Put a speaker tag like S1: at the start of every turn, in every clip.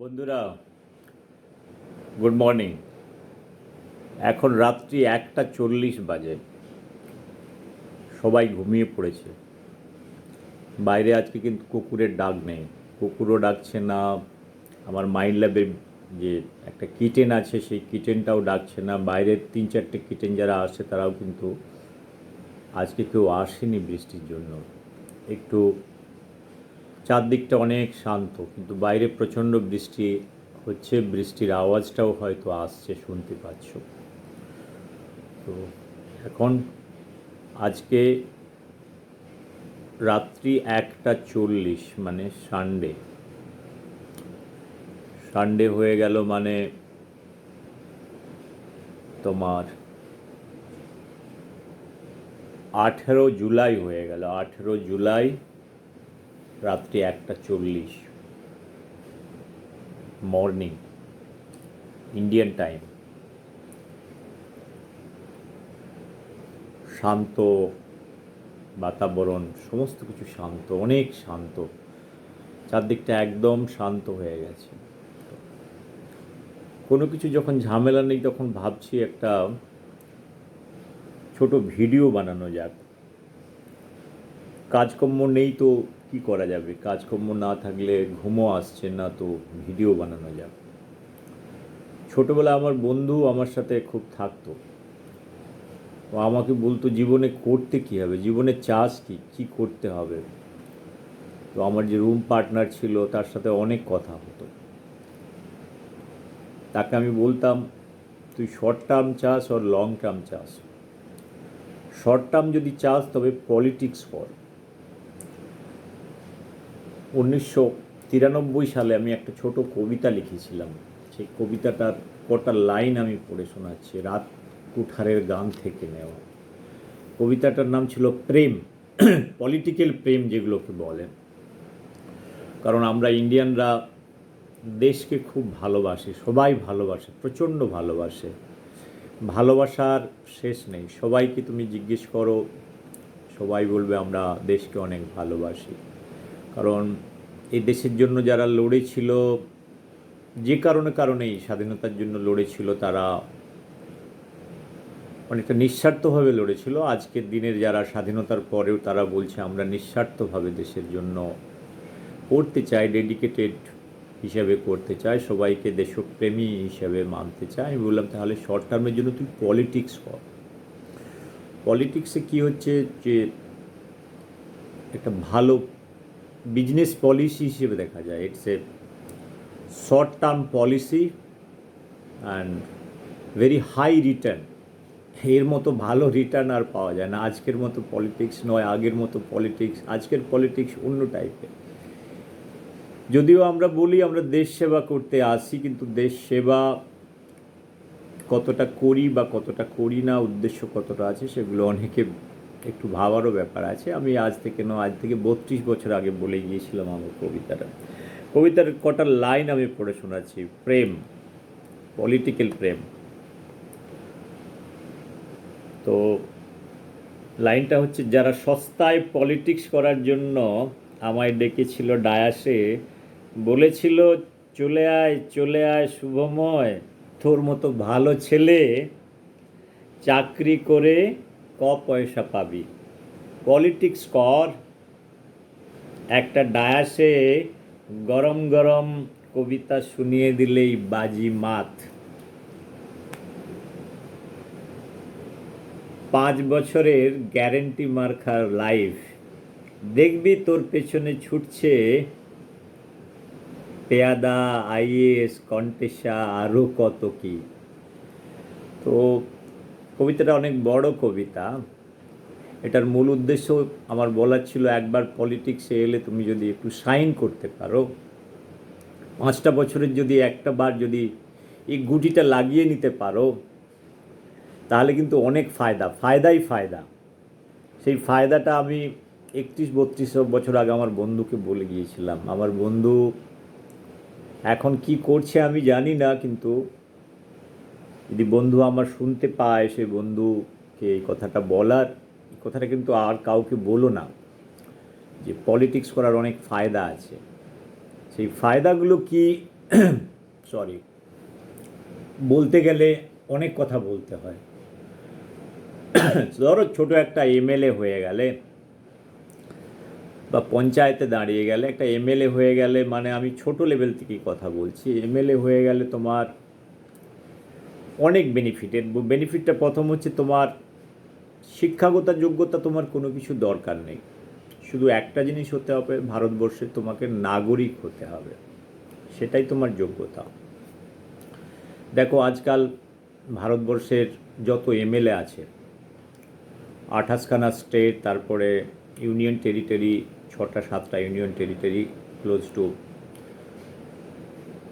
S1: বন্ধুরা, good morning. এখন রাত্রি 1:40 বাজে। সবাই ঘুমিয়ে পড়েছে। বাইরে আজকে কিন্তু কুকুরের ডাক নেই, কুকুরও ডাকছে না। আমার মাইন্ড ল্যাবের যে একটা কিচেন আছে সেই কিচেনটাও ডাকছে না। বাইরের 3-4টে কিচেন যারা আসছে তারাও কিন্তু আজকে কেউ আসেনি বৃষ্টির জন্য। একটু চারদিকটা অনেক শান্ত, কিন্তু বাইরে প্রচণ্ড বৃষ্টি হচ্ছে। বৃষ্টির আওয়াজটাও হয়তো আসছে, শুনতে পাচ্ছ। তো এখন আজকে রাত্রি 1:40, মানে সানডে। সানডে হয়ে গেল মানে তোমার 18 জুলাই হয়ে গেল। 18 জুলাই রাত্রি 1:40 মর্নিং, ইন্ডিয়ান টাইম। শান্ত বাতাবরণ, সমস্ত কিছু শান্ত, অনেক শান্ত। চারদিকটা একদম শান্ত হয়ে গেছে। কোনো কিছু যখন ঝামেলা নেই তখন ভাবছি একটা ছোট ভিডিও বানানো যাক। কাজকর্ম নেই তো কি করা যাবে, কাজকর্ম না থাকলে ঘুমও আসছে না, তো ভিডিও বানানো যাক। ছোটোবেলায় আমার বন্ধু আমার সাথে খুব থাকতো। ও আমাকে বলতো জীবনে করতে কী হবে, জীবনে চাষ কী কী করতে হবে। তো আমার যে রুম পার্টনার ছিল তার সাথে অনেক কথা হতো। তাকে আমি বলতাম, তুই শর্ট টার্ম চাস আর লং টার্ম চাস। শর্ট টার্ম যদি চাস তবে পলিটিক্স কর। 1993 সালে আমি একটা ছোট কবিতা লিখেছিলাম। সেই কবিতাটার কটা লাইন আমি পড়ে শোনাচ্ছি, রাত কুঠারের গান থেকে নেওয়া। কবিতাটার নাম ছিল প্রেম, পলিটিক্যাল প্রেম যেগুলোকে বলেন। কারণ আমরা ইন্ডিয়ানরা দেশকে খুব ভালোবাসি, সবাই ভালোবাসে, প্রচণ্ড ভালোবাসে। ভালোবাসার শেষ নেই। সবাইকে তুমি জিজ্ঞেস করো, সবাই বলবে আমরা দেশকে অনেক ভালোবাসি। কারণ এই দেশের জন্য যারা লড়েছিল, যে কারণেই স্বাধীনতার জন্য লড়েছিল, তারা অনেকটা নিঃস্বার্থভাবে লড়েছিল। আজকের দিনের যারা স্বাধীনতার পরেও তারা বলছে আমরা নিঃস্বার্থভাবে দেশের জন্য করতে চাই, ডেডিকেটেড হিসাবে করতে চাই, সবাইকে দেশপ্রেমী হিসাবে মানতে চাই। আমি বললাম তাহলে শর্ট টার্মের জন্য তুই পলিটিক্স কর। পলিটিক্সে কী হচ্ছে যে একটা ভালো বিজনেস পলিসি হিসেবে দেখা যায়। It's a short term policy and very high return. এর মতো ভালো রিটার্ন আর পাওয়া যায় না। আজকের মতো পলিটিক্স নয়, আগের মতো পলিটিক্স। আজকের পলিটিক্স অন্য টাইপের। যদিও আমরা বলি আমরা দেশ সেবা করতে আসি, কিন্তু দেশ সেবা কতটা করি বা কতটা করি না, উদ্দেশ্য কতটা আছে, সেগুলো অনেকে একটু ভাবারও ব্যাপার আছে। আমি আজ থেকে 32 বছর আগে বলে গিয়েছিলাম আমার কবিতার কটা লাইন আমি পড়ে শোনাচ্ছি। প্রেম, পলিটিক্যাল প্রেম। তো লাইনটা হচ্ছে, যারা সস্তায় পলিটিক্স করার জন্য আমায় ডেকেছিল ডায়াসে, বলেছিল চলে আয় শুভময়, তোর মতো ভালো ছেলে চাকরি করে পয়সা পাবি। পলিটিক্স কর। একটা ডায়াসে গরম গরম কবিতা শুনিয়ে দিলেই বাজি মাত। 5 বছরের গ্যারেন্টি মার্কার লাইফ, দেখবি তোর পেছনে ছুটছে পেয়াদা, আইএএস, কন্টেসা, আরও কত কি। তো কবিতাটা অনেক বড় কবিতা। এটার মূল উদ্দেশ্য আমার বলার ছিল, একবার পলিটিক্সে এলে তুমি যদি একটু সাইন করতে পারো, 5টা বছরের যদি একটা বার যদি এই গুটিটা লাগিয়ে নিতে পারো, তাহলে কিন্তু অনেক ফায়দাই ফায়দা। সেই ফায়দাটা আমি 31-32 বছর আগে আমার বন্ধুকে বলে গিয়েছিলাম। আমার বন্ধু এখন কি করছে আমি জানি না, কিন্তু যদি বন্ধু আমার শুনতে পায়, সেই বন্ধুকে এই কথাটা কিন্তু আর কাউকে বলো না, যে পলিটিক্স করার অনেক ফায়দা আছে। সেই ফায়দাগুলো কি সরি, বলতে গেলে অনেক কথা বলতে হয়। ধরো ছোট একটা এমএলএ হয়ে গেলে বা পঞ্চায়েতে দাঁড়িয়ে গেলে, একটা এমএলএ হয়ে গেলে, মানে আমি ছোট লেভেল থেকেই কথা বলছি, এমএলএ হয়ে গেলে তোমার অনেক বেনিফিটের বেনিফিটটা প্রথম হচ্ছে তোমার শিক্ষাগত যোগ্যতা, তোমার কোনো কিছু দরকার নেই। শুধু একটা জিনিস হতে হবে, ভারতবর্ষের তোমাকে নাগরিক হতে হবে, সেটাই তোমার যোগ্যতা। দেখো আজকাল ভারতবর্ষের যত এমএলএ আছে, 28খানা স্টেট, তারপরে ইউনিয়ন টেরিটরি, 6টা 7টা ইউনিয়ন টেরিটরি, ক্লোজ টু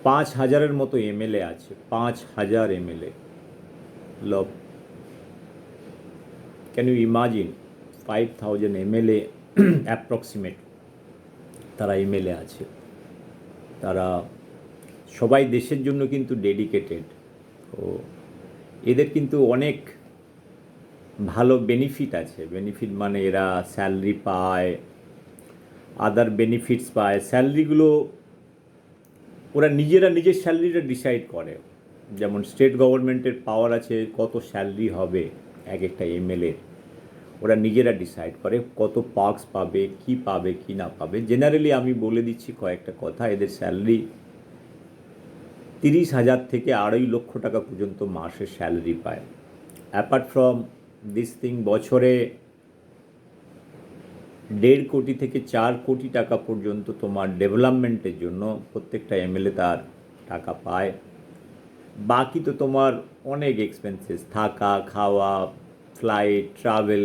S1: 5,000-এর মতো এমএলএ আছে। 5,000 এমএলএ। লব, can you imagine? 5,000 MLA approximate তারা এমএলএ আছে। তারা সবাই দেশের জন্য কিন্তু ডেডিকেটেড। ও এদের কিন্তু অনেক ভালো বেনিফিট আছে। বেনিফিট মানে এরা স্যালারি পায়, আদার বেনিফিটস পায়। স্যালারিগুলো ওরা নিজেরা নিজের স্যালারিটা ডিসাইড করে। যেমন স্টেট গভর্নমেন্টের পাওয়ার আছে কত স্যালারি হবে এক একটা এমএলএ, ওরা নিজেরা ডিসাইড করে কত পার্কস পাবে, কি না পাবে। জেনারেলি আমি বলে দিচ্ছি কয়েকটা কথা, এদের স্যালারি 30,000 থেকে 2.5 লক্ষ টাকা পর্যন্ত মাসে স্যালারি পায়। অ্যাপার্ট ফ্রম দিস থিং, বছরে 1.5 কোটি থেকে 4 কোটি টাকা পর্যন্ত তোমার ডেভেলপমেন্টের জন্য প্রত্যেকটা এমএলএ তার টাকা পায়। বাকি তো তোমার অনেক এক্সপেন্সেস, থাকা, খাওয়া, ফ্লাইট, ট্রাভেল,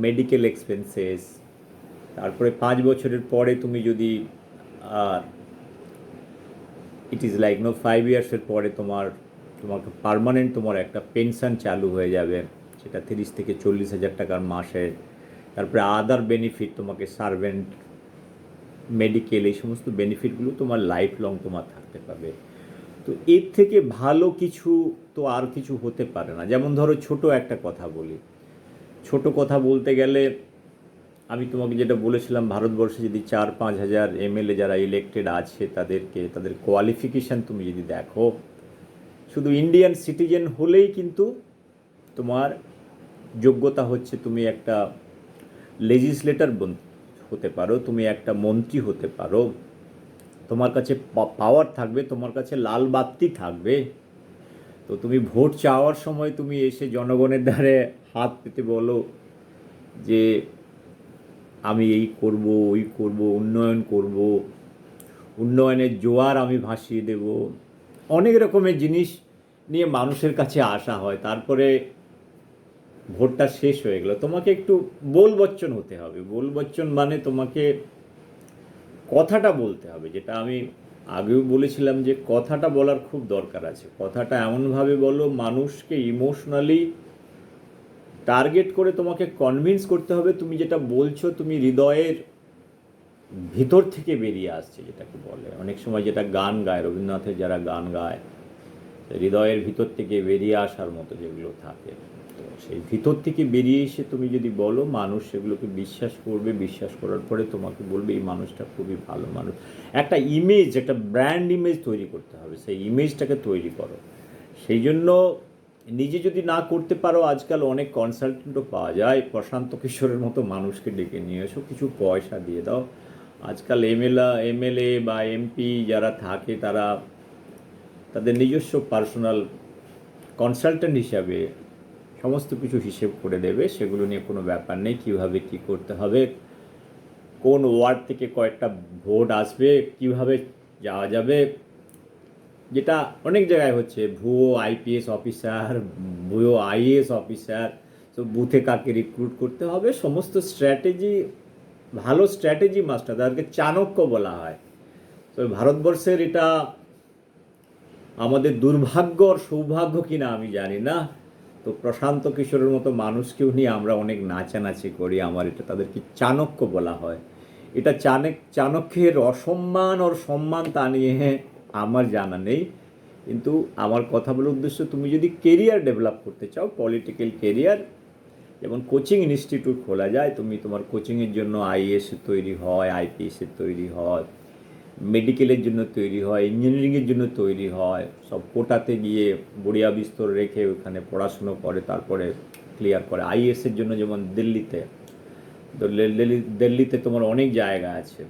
S1: মেডিকেল এক্সপেন্সেস। তারপরে 5 বছরের পরে তুমি যদি ইট ইজ লাইক 5 ইয়ার্সের পরে তোমাকে পার্মানেন্ট তোমার একটা পেনশন চালু হয়ে যাবে, সেটা 30 থেকে 40,000 টাকার মাসে। তারপরে আদার বেনিফিট, তোমাকে সার্ভেন্ট, মেডিকেল, এই সমস্ত বেনিফিটগুলো তোমার লাইফ লং তোমার থাকতে পাবে। তো এর থেকে ভালো কিছু তো আর কিছু হতে পারে না। যেমন ধরো ছোট একটা কথা বলি, ছোট কথা বলতে গেলে আমি তোমাকে যেটা বলেছিলাম, ভারতবর্ষে যদি 4-5 হাজার এমএলএ যারা ইলেক্টেড আছে, তাদের কোয়ালিফিকেশান তুমি যদি দেখো, শুধু ইন্ডিয়ান সিটিজেন হলেই কিন্তু তোমার যোগ্যতা হচ্ছে তুমি একটা লেজিসলেটর হতে পারো, তুমি একটা মন্ত্রী হতে পারো, তোমার কাছে পাওয়ার থাকবে, তোমার কাছে লাল বাতি থাকবে। তো তুমি ভোট চাওয়ার সময় তুমি এসে জনগণের দ্বারে হাত পেতে বলো যে আমি এই করব, ওই করব, উন্নয়ন করব, উন্নয়নের জোয়ার আমি ভাসিয়ে দেব, অনেক রকমের জিনিস নিয়ে মানুষের কাছে আসা হয়। তারপরে ভোটটা শেষ হয়ে গেল, তোমাকে একটু বলবচ্চন হতে হবে। বলবচ্চন মানে তোমাকে কথাটা বলতে হবে, যেটা আমি আগেও বলেছিলাম যে কথাটা বলার খুব দরকার আছে। কথাটা এমনভাবে বলো, মানুষকে ইমোশনালি টার্গেট করে তোমাকে কনভিন্স করতে হবে তুমি যেটা বলছো তুমি হৃদয়ের ভিতর থেকে বেরিয়ে আসছে, যেটাকে বলে অনেক সময় যেটা গান গায়, রবীন্দ্রনাথের যারা গান গায়, হৃদয়ের ভিতর থেকে বেরিয়ে আসার মতো যেগুলো থাকে, তো সেই ভিতর থেকে বেরিয়ে এসে তুমি যদি বলো, মানুষ সেগুলোকে বিশ্বাস করবে। বিশ্বাস করার পরে তোমাকে বলবে এই মানুষটা খুবই ভালো মানুষ। একটা ইমেজ, একটা ব্র্যান্ড ইমেজ তৈরি করতে হবে, সেই ইমেজটাকে তৈরি করো। সেই জন্য নিজে যদি না করতে পারো, আজকাল অনেক কনসালটেন্টও পাওয়া যায়। প্রশান্ত কিশোরের মতো মানুষকে ডেকে নিয়ে এসো, কিছু পয়সা দিয়ে দাও। আজকাল এমএলএ বা এমপি যারা থাকে, তাদের নিজস্ব পার্সোনাল কনসালটেন্ট হিসাবে সমস্ত কিছু হিসেব করে দেবে। সেগুলো নিয়ে কোনো ব্যাপার নেই, কীভাবে কী করতে হবে, কোন ওয়ার্ড থেকে কয়েকটা ভোট আসবে, কিভাবে যাওয়া যাবে, যেটা অনেক জায়গায় হচ্ছে। ভুয়ো আইপিএস অফিসার, ভুয়ো আইএএস অফিসার, তো বুথে কাকে রিক্রুট করতে হবে, সমস্ত স্ট্র্যাটেজি, ভালো স্ট্র্যাটেজি মাস্টার, তাদেরকে চাণক্য বলা হয়। তো ভারতবর্ষের এটা আমাদের দুর্ভাগ্য আর সৌভাগ্য কিনা আমি জানি না। তো প্রশান্ত কিশোরের মতো মানুষকেও নিয়ে আমরা অনেক নাচানাচি করি, আমার এটা তাদেরকে চাণক্য বলা হয়। এটা চাণক্যের অসম্মান ওর সম্মান তা নিয়ে আমার জানা নেই। কিন্তু আমার কথা বলার উদ্দেশ্য, তুমি যদি কেরিয়ার ডেভেলপ করতে চাও, পলিটিক্যাল কেরিয়ার, যেমন কোচিং ইনস্টিটিউট খোলা যায়, তুমি তোমার কোচিংয়ের জন্য আইএএসের তৈরি হয়, আইপিএসের তৈরি হয়, মেডিকেলের জন্য তৈরি হয়, ইঞ্জিনিয়ারিংয়ের জন্য তৈরি হয়, সব কোটাতে গিয়ে বড়িয়া বিস্তর রেখে ওখানে পড়াশুনো করে তারপরে ক্লিয়ার করে। আইএসের জন্য যেমন দিল্লিতে, তো দিল্লিতে তোমার অনেক জায়গা আছে।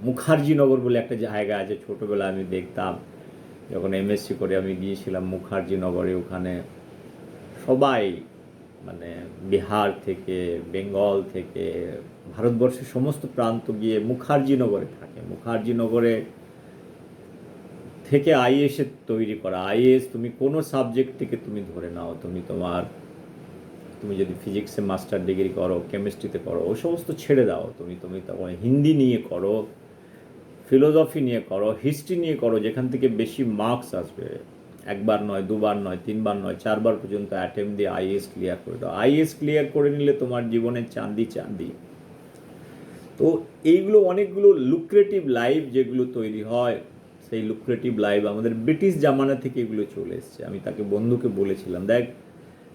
S1: মুখার্জিনগর বলে একটা জায়গা আছে, ছোটোবেলায় আমি দেখতাম যখন এমএসসি করে আমি গিয়েছিলাম মুখার্জিনগরে। ওখানে সবাই মানে বিহার থেকে, বেঙ্গল থেকে, ভারতবর্ষের সমস্ত প্রান্ত গিয়ে মুখার্জিনগরে থাকে। মুখার্জিনগরে থেকে আইএসের তৈরি করা। আইএস তুমি কোনো সাবজেক্ট থেকে তুমি ধরে নাও, তুমি যদি ফিজিক্সে মাস্টার ডিগ্রি করো, কেমিস্ট্রিতে করো, ও সমস্ত ছেড়ে দাও, তুমি তখন হিন্দি নিয়ে করো, ফিলোসফি নিয়ে করো, হিস্ট্রি নিয়ে করো, যেখান থেকে বেশি মার্কস আসবে। একবার নয়, দুবার নয়, তিনবার নয়, চারবার পর্যন্ত অ্যাটেম্প দিয়ে আইএস ক্লিয়ার করে দাও। আইএস ক্লিয়ার করে নিলে তোমার জীবনের চাঁদি চাঁদি। তো এইগুলো অনেকগুলো লুক্রেটিভ লাইফ যেগুলো তৈরি হয়, সেই লুক্রেটিভ লাইফ আমাদের ব্রিটিশ জামানা থেকে এগুলো চলে এসছে। আমি তাকে বন্ধুকে বলেছিলাম, দেখ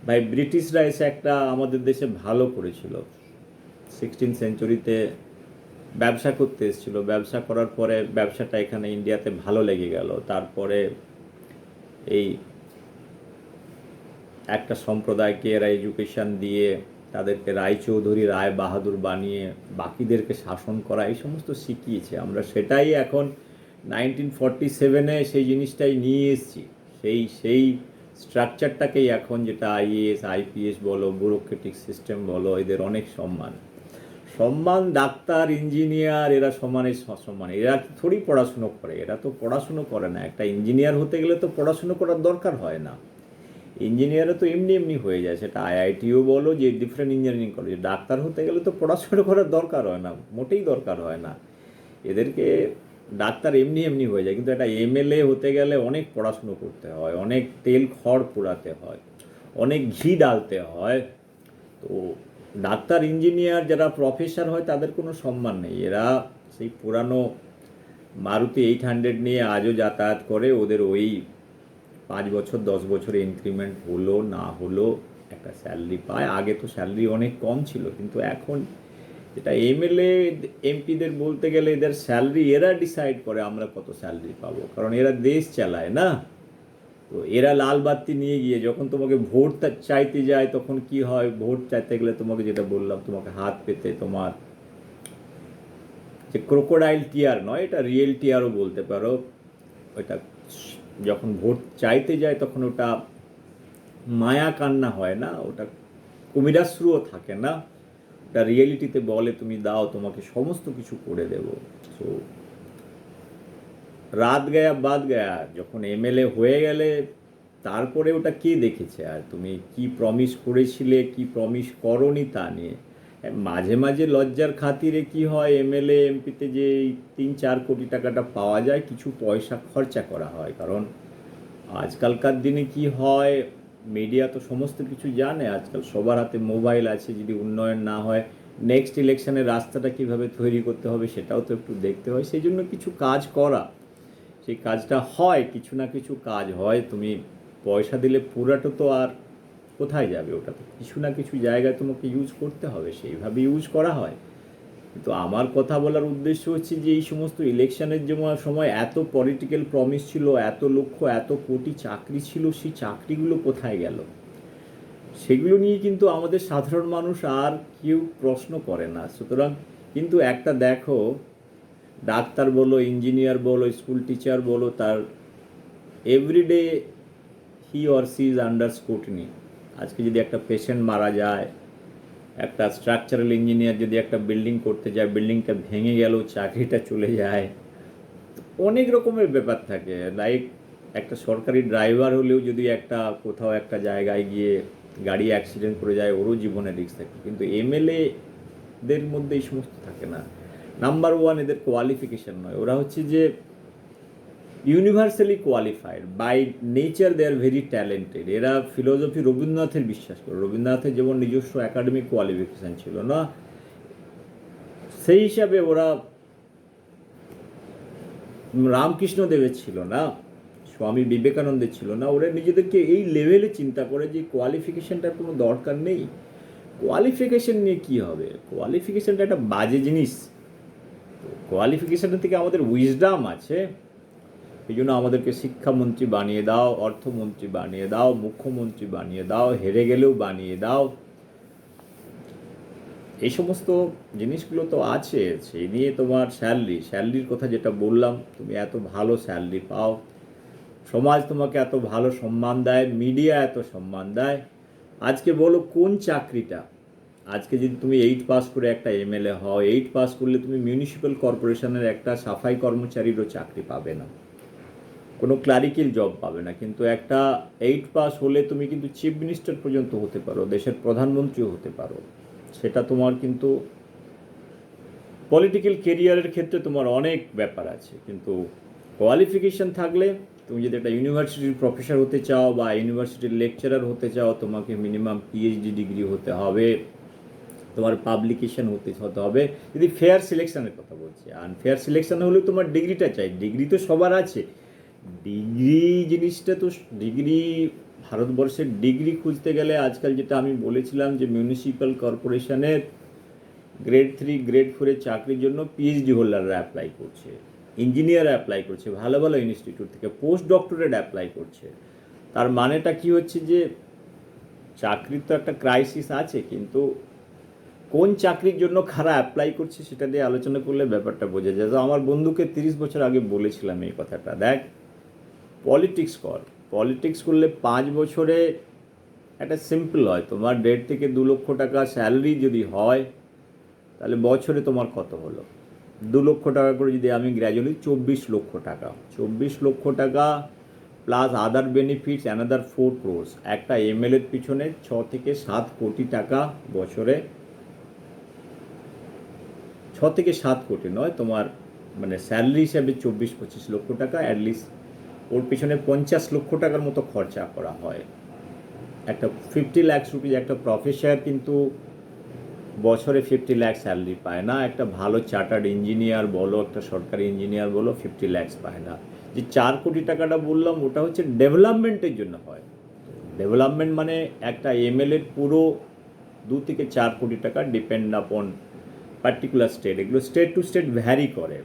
S1: ভাই, ব্রিটিশরা এসে একটা আমাদের দেশে ভালো করেছিল। 16 সেঞ্চুরিতে ব্যবসা করতে এসেছিলো, ব্যবসা করার পরে ব্যবসাটা এখানে ইন্ডিয়াতে ভালো লেগে গেল। তারপরে এই একটা সম্প্রদায়কে এরা এডুকেশান দিয়ে তাদেরকে রায়চৌধুরী, রায় বাহাদুর বানিয়ে বাকিদেরকে শাসন করা, এই সমস্ত শিখিয়েছে। আমরা সেটাই এখন 1947-এ সেই জিনিসটাই নিয়ে এসেছি। সেই স্ট্রাকচারটাকেই এখন, যেটা আইএএস, আইপিএস বলো, ব্যুরোক্রেটিক সিস্টেম বলো, এদের অনেক সম্মান। ডাক্তার, ইঞ্জিনিয়ার, এরা সমানে সমান। এরা থোড়ি পড়াশুনো করে, এরা তো পড়াশুনো করে না। একটা ইঞ্জিনিয়ার হতে গেলে তো পড়াশুনো করার দরকার হয় না। ইঞ্জিনিয়ারও তো এমনি এমনি হয়ে যায়, সেটা আইআইটিও বলো, যে ডিফারেন্ট ইঞ্জিনিয়ারিং কলেজ। ডাক্তার হতে গেলে তো পড়াশুনো করার দরকার হয় না, মোটেই দরকার হয় না। এদেরকে ডাক্তার এমনি এমনি হয়ে যায়, কিন্তু একটা এমএলএ হতে গেলে অনেক পড়াশুনো করতে হয়, অনেক তেল খড় পোড়াতে হয়, অনেক ঘি ডালতে হয়। তো ডাক্তার, ইঞ্জিনিয়ার যারা প্রফেসর হয় তাদের কোনো সম্মান নেই। এরা সেই পুরানো মারুতি 800 নিয়ে আজও যাতায়াত করে। ওদের ওই 5 বছর 10 বছরে ইনক্রিমেন্ট হলো না হলো একটা স্যালারি পায়। আগে তো স্যালারি অনেক কম ছিল, কিন্তু এখন যেটা এমএলএ এমপিদের বলতে গেলে এদের স্যালারি এরা ডিসাইড করে আমরা কত স্যালারি পাবো, কারণ এরা দেশ চালায় না। তো এরা লাল বাতি নিয়ে গিয়ে যখন তোমাকে ভোট চাইতে যায়, তখন কি হয়, ভোট চাইতে গেলে তোমাকে যেটা বললাম, তোমাকে হাত পেতে তোমার যে ক্রোকোডাইল টিয়ার নয়, এটা রিয়েল টিয়ারও বলতে পারো, ওইটা যখন ভোট চাইতে যায় তখন ওটা মায়া কান্না হয় না, ওটা কুমিরাশ্রুও থাকে না, ওটা রিয়েলিটিতে বলে তুমি দাও, তোমাকে সমস্ত কিছু করে দেব। সো রাত গয়া বাদ গয়া, যখন এমএলএ হয়ে গেলে তারপরে ওটা কে দেখেছে? আর তুমি কি প্রমিস করেছিলে, কি প্রমিস করনি তা নিয়ে মাঝে মাঝে লজ্জার খাতিরে কি হয়, এমএলএ এমপিতে যে 3-4 কোটি টাকাটা পাওয়া যায়, কিছু পয়সা খরচা করা হয়। কারণ আজকালকার দিনে কি হয়, মিডিয়া তো সমস্ত কিছু জানে, আজকাল সবার হাতে মোবাইল আছে। যদি উন্নয়ন না হয়, নেক্সট ইলেকশনের রাস্তাটা কীভাবে তৈরি করতে হবে সেটাও তো একটু দেখতে হয়। সেই জন্য কিছু কাজ করা, সেই কাজটা হয়, কিছু না কিছু কাজ হয়। তুমি পয়সা দিলে পুরাটা তো আর কোথায় যাবে, ওটা তো কিছু না কিছু জায়গায় তোমাকে ইউজ করতে হবে, সেইভাবে ইউজ করা হয়। কিন্তু আমার কথা বলার উদ্দেশ্য হচ্ছে যে এই সমস্ত ইলেকশনের সময় এত পলিটিক্যাল প্রমিস ছিল, এত লক্ষ, এত কোটি চাকরি ছিল, সেই চাকরিগুলো কোথায় গেল? সেগুলো নিয়ে কিন্তু আমাদের সাধারণ মানুষ আর কেউ প্রশ্ন করে না। সুতরাং কিন্তু একটা দেখো, ডাক্তার বলো, ইঞ্জিনিয়ার বলো, স্কুল টিচার বলো, তার everyday he or she is under scrutiny. আজকে যদি একটা পেশেন্ট মারা যায়, একটা স্ট্রাকচারাল ইঞ্জিনিয়ার যদি একটা বিল্ডিং করতে যায়, বিল্ডিংটা ভেঙে গেল, চাকরিটা চলে যায়, অনেক রকমের ব্যাপার থাকে। লাইক একটা সরকারি ড্রাইভার হলেও যদি একটা কোথাও একটা জায়গায় গিয়ে গাড়ি অ্যাক্সিডেন্ট করে যায়, ওরও জীবনে রিস্ক থাকে। কিন্তু এমএলএদের মধ্যে এই সমস্ত থাকে না। নাম্বার ওয়ান, এদের কোয়ালিফিকেশান নয়, ওরা হচ্ছে যে universally qualified by nature, they are very talented. এরা ফিলোসফি রবীন্দ্রনাথের বিশ্বাস করে। রবীন্দ্রনাথের যেমন নিজস্ব একাডেমিক কোয়ালিফিকেশান ছিল না, সেই হিসাবে ওরা রামকৃষ্ণদেবের ছিল না, স্বামী বিবেকানন্দের ছিল না। ওরা নিজেদেরকে এই লেভেলে চিন্তা করে যে কোয়ালিফিকেশানটার কোনো দরকার নেই। কোয়ালিফিকেশান নিয়ে কী হবে? কোয়ালিফিকেশানটা একটা বাজে জিনিস। কোয়ালিফিকেশনের থেকে আমাদের উইজডাম আছে, এই জন্য আমাদেরকে শিক্ষামন্ত্রী বানিয়ে দাও, অর্থমন্ত্রী বানিয়ে দাও, মুখ্যমন্ত্রী বানিয়ে দাও, হেরে গেলেও বানিয়ে দাও। এই সমস্ত জিনিসগুলো তো আছে। সেই নিয়ে তোমার স্যালারির কথা যেটা বললাম, তুমি এত ভালো স্যালারি পাও, সমাজ তোমাকে এত ভালো সম্মান দেয়, মিডিয়া এত সম্মান দেয়। আজকে বলো কোন চাকরিটা, আজকে যদি তুমি 8 পাস করে একটা এমএলএ হও, 8 পাস করলে তুমি মিউনিসিপ্যাল কর্পোরেশনের একটা সাফাই কর্মচারীরও চাকরি পাবে না, কোনো ক্লারিক্যাল জব পাবে না। কিন্তু একটা 8 পাস হলে তুমি কিন্তু চিফ মিনিস্টার পর্যন্ত হতে পারো, দেশের প্রধানমন্ত্রীও হতে পারো। সেটা তোমার কিন্তু পলিটিক্যাল কেরিয়ারের ক্ষেত্রে তোমার অনেক ব্যাপার আছে। কিন্তু কোয়ালিফিকেশান থাকলে, তুমি যদি একটা ইউনিভার্সিটির প্রফেসর হতে চাও বা ইউনিভার্সিটির লেকচারার হতে চাও, তোমাকে মিনিমাম পিএইচডি ডিগ্রি হতে হবে, তোমার পাবলিকেশন হতে হবে। যদি ফেয়ার সিলেকশনের কথা বলছি, আনফেয়ার সিলেকশন হলেও তোমার ডিগ্রিটা চাই। ডিগ্রি তো সবার আছে, ডিগ্রি জিনিসটা তো ডিগ্রি, ভারতবর্ষের ডিগ্রি খুঁজতে গেলে আজকাল যেটা আমি বলেছিলাম যে মিউনিসিপ্যাল কর্পোরেশনের গ্রেড 3 গ্রেড 4-এর চাকরির জন্য পিএইচডি হোল্ডাররা অ্যাপ্লাই করছে, ইঞ্জিনিয়ার অ্যাপ্লাই করছে, ভালো ভালো ইনস্টিটিউট থেকে পোস্ট ডক্টরেট অ্যাপ্লাই করছে। তার মানেটা কি হচ্ছে যে চাকরির তো একটা ক্রাইসিস আছে, কিন্তু কোন চাকরির জন্য কারা অ্যাপ্লাই করছে সেটা দিয়ে আলোচনা করলে ব্যাপারটা বোঝা যায়। তো আমার বন্ধুকে 30 বছর আগে বলেছিলাম এই কথাটা, দেখ পলিটিক্স কর, পলিটিক্স করলে 5 বছরে একটা সিম্পল হয়, তোমার 1.5 থেকে 2 লক্ষ টাকা স্যালারি যদি হয়, তাহলে বছরে তোমার কত হলো? 2 লক্ষ টাকা করে যদি আমি গ্র্যাজুয়ালি 24 লক্ষ টাকা, 24 লক্ষ টাকা প্লাস আদার বেনিফিটস অ্যানাদার 4 crores। একটা এমএলএর পিছনে 6 থেকে 7 কোটি টাকা বছরে, 6 থেকে 7 কোটি নয়, তোমার মানে স্যালারি হিসাবে 24-25 লক্ষ টাকা, অ্যাটলিস্ট ওর পিছনে 50 লক্ষ টাকার মতো খরচা করা হয়। একটা 50 লাখ রুপিজ একটা প্রফেসর কিন্তু বছরে 50 লাখ স্যালারি পায় না। একটা ভালো চার্টার্ড ইঞ্জিনিয়ার বলো, একটা সরকারি ইঞ্জিনিয়ার বলো, 50 লাখ পায় না। যে 4 কোটি টাকাটা বললাম ওটা হচ্ছে ডেভেলপমেন্টের জন্য হয়। ডেভেলপমেন্ট মানে একটা এমএলএর পুরো 2 থেকে 4 কোটি টাকা ডিপেন্ড আপন পার্টিকুলার স্টেট, এগুলো স্টেট টু স্টেট ভ্যারি করে।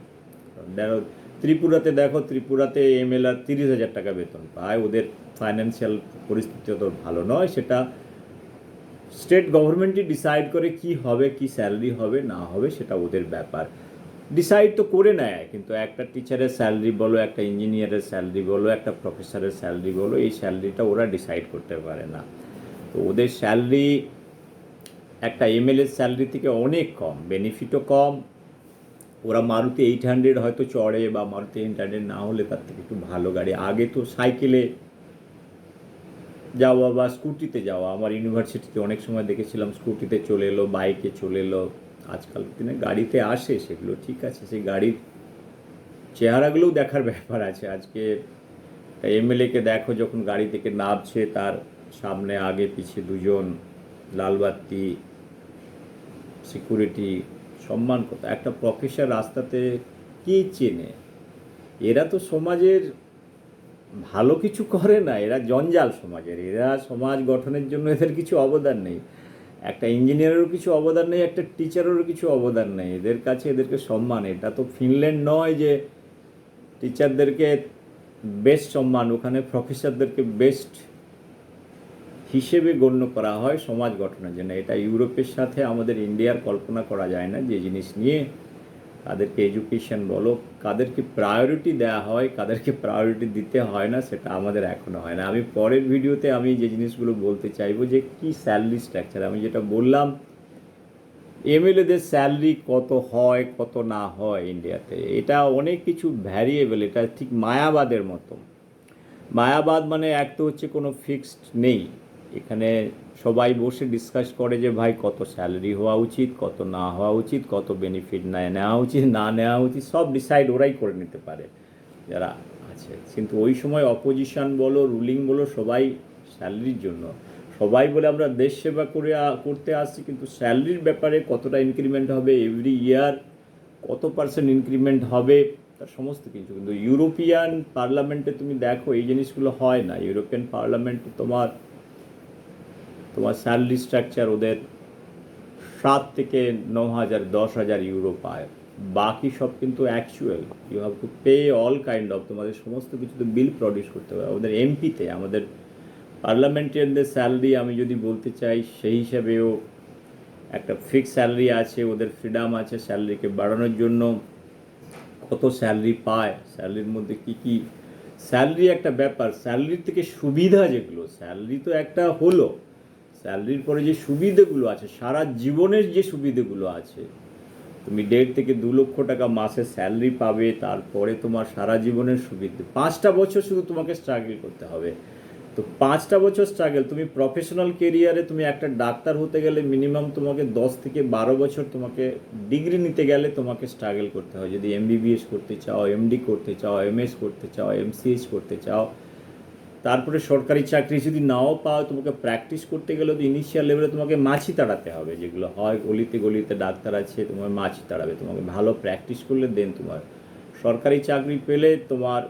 S1: দেখো ত্রিপুরাতে এমএলএর 30,000 টাকা বেতন পায়, ওদের ফাইন্যান্সিয়াল পরিস্থিতি অত ভালো নয়, সেটা স্টেট গভর্নমেন্টই ডিসাইড করে কি হবে, কি স্যালারি হবে না হবে, সেটা ওদের ব্যাপার। ডিসাইড তো করে নেয়, কিন্তু একটা টিচারের স্যালারি বলো, একটা ইঞ্জিনিয়ারের স্যালারি বলো, একটা প্রফেসরের স্যালারি বলো, এই স্যালারিটা ওরা ডিসাইড করতে পারে না। তো ওদের স্যালারি একটা এমএলএর স্যালারি থেকে অনেক কম, বেনিফিটও কম। ওরা মারুতি 800 হয়তো চড়ে, বা মারুতি 800 না হলে তার থেকে একটু ভালো গাড়ি। আগে তো সাইকেলে যাওয়া বা স্কুটিতে যাওয়া, আমার ইউনিভার্সিটিতে অনেক সময় দেখেছিলাম স্কুটিতে চলে এলো, বাইকে চলে এলো। আজকাল দিনে গাড়িতে আসে, সেগুলো ঠিক আছে, সেই গাড়ির চেহারাগুলোও দেখার ব্যাপার আছে। আজকে এমএলএকে দেখো যখন গাড়ি থেকে নামছে, তার সামনে আগে পিছিয়ে 2জন লালবাতি সিকিউরিটি, সম্মান কত। একটা প্রফেসর রাস্তাতে কে চেনে? এরা তো সমাজের ভালো কিছু করে না, এরা জঞ্জাল সমাজের, এরা সমাজ গঠনের জন্য এদের কিছু অবদান নেই। একটা ইঞ্জিনিয়ারেরও কিছু অবদান নেই, একটা টিচারেরও কিছু অবদান নেই। এদের কাছে এদেরকে সম্মান, এটা তো ফিনল্যান্ড নয় যে টিচারদেরকে বেস্ট সম্মান, ওখানে প্রফেসরদেরকে বেস্ট হিসেবে গণ্য করা হয় সমাজ গঠনের জন্য। এটা ইউরোপের সাথে আমাদের ইন্ডিয়ার কল্পনা করা যায় না, যে জিনিস নিয়ে কাদেরকে এডুকেশন বলো, কাদেরকে প্রায়োরিটি দেওয়া হয়, কাদেরকে প্রায়োরিটি দিতে হয় না, সেটা আমাদের এখনও হয় না। আমি পরের ভিডিওতে আমি যে জিনিসগুলো বলতে চাইবো যে কি স্যালারি স্ট্রাকচার, আমি যেটা বললাম এমএলএদের স্যালারি কত হয় কত না হয় ইন্ডিয়াতে, এটা অনেক কিছু ভ্যারিয়েবল। এটা ঠিক মায়াবাদের মতো। মায়াবাদ মানে এক তো হচ্ছে কোনো ফিক্সড নেই, এখানে সবাই বসে ডিসকাস করে যে ভাই কত স্যালারি হওয়া উচিত, কত না হওয়া উচিত, কত বেনিফিট নেওয়া উচিত না নেওয়া উচিত, সব ডিসাইড ওরাই করে নিতে পারে যারা আছে। কিন্তু ওই সময় অপোজিশন বলো, রুলিং বলো, সবাই স্যালারির জন্য, সবাই বলে আমরা দেশ সেবা করতে আসছি, কিন্তু স্যালারির ব্যাপারে কতটা ইনক্রিমেন্ট হবে এভরি ইয়ার, কত পার্সেন্ট ইনক্রিমেন্ট হবে, তার সমস্ত কিছু। কিন্তু ইউরোপিয়ান পার্লামেন্টে তুমি দেখো এই জিনিসগুলো হয় না। ইউরোপিয়ান পার্লামেন্টে তোমার স্যালারি স্ট্রাকচার ওদের 7 থেকে 9,000 10,000 ইউরো পায় বাকি সব কিন্তু actual. You have to pay all kind of, তোমাদের সমস্ত কিছু তো বিল প্রডিউস করতে হবে। আমাদের এমপিতে, আমাদের পার্লামেন্টারিয়ানদের স্যালারি আমি যদি বলতে চাই, সেই হিসাবেও একটা ফিক্সড স্যালারি আছে, ওদের ফ্রিডম আছে স্যালারিকে বাড়ানোর জন্য। কত স্যালারি পায়, স্যালারির মধ্যে কি কি, স্যালারি একটা ব্যাপার, স্যালারির থেকে সুবিধা যেগুলো, স্যালারি তো একটা হলো, স্যালারির পরে যে সুবিধেগুলো আছে, সারা জীবনের যে সুবিধেগুলো আছে, তুমি 1.5 থেকে 2 লক্ষ টাকা মাসে স্যালারি পাবে, তারপরে তোমার সারা জীবনের সুবিধে। 5টা বছর শুধু তোমাকে স্ট্রাগল করতে হবে। তো 5টা বছর স্ট্রাগল, তুমি প্রফেশনাল কেরিয়ারে তুমি একটা ডাক্তার হতে গেলে মিনিমাম তোমাকে 10 থেকে 12 বছর, তোমাকে ডিগ্রি নিতে গেলে তোমাকে স্ট্রাগল করতে হয়। যদি এমবিবিএস করতে চাও, এমডি করতে চাও, এমএস করতে চাও, এমসিএস করতে চাও, তারপরে সরকারি চাকরি যদি নাও পাও, তোমাকে প্র্যাকটিস করতে গেলে তো ইনিশিয়াল লেভেলে তোমাকে মাছি তাড়াতে হবে, যেগুলো হয় গলিতে গলিতে ডাক্তার আছে, তোমার মাছি তাড়াবে, তোমাকে ভালো প্র্যাকটিস করলে দেন তোমার সরকারি চাকরি পেলে তোমার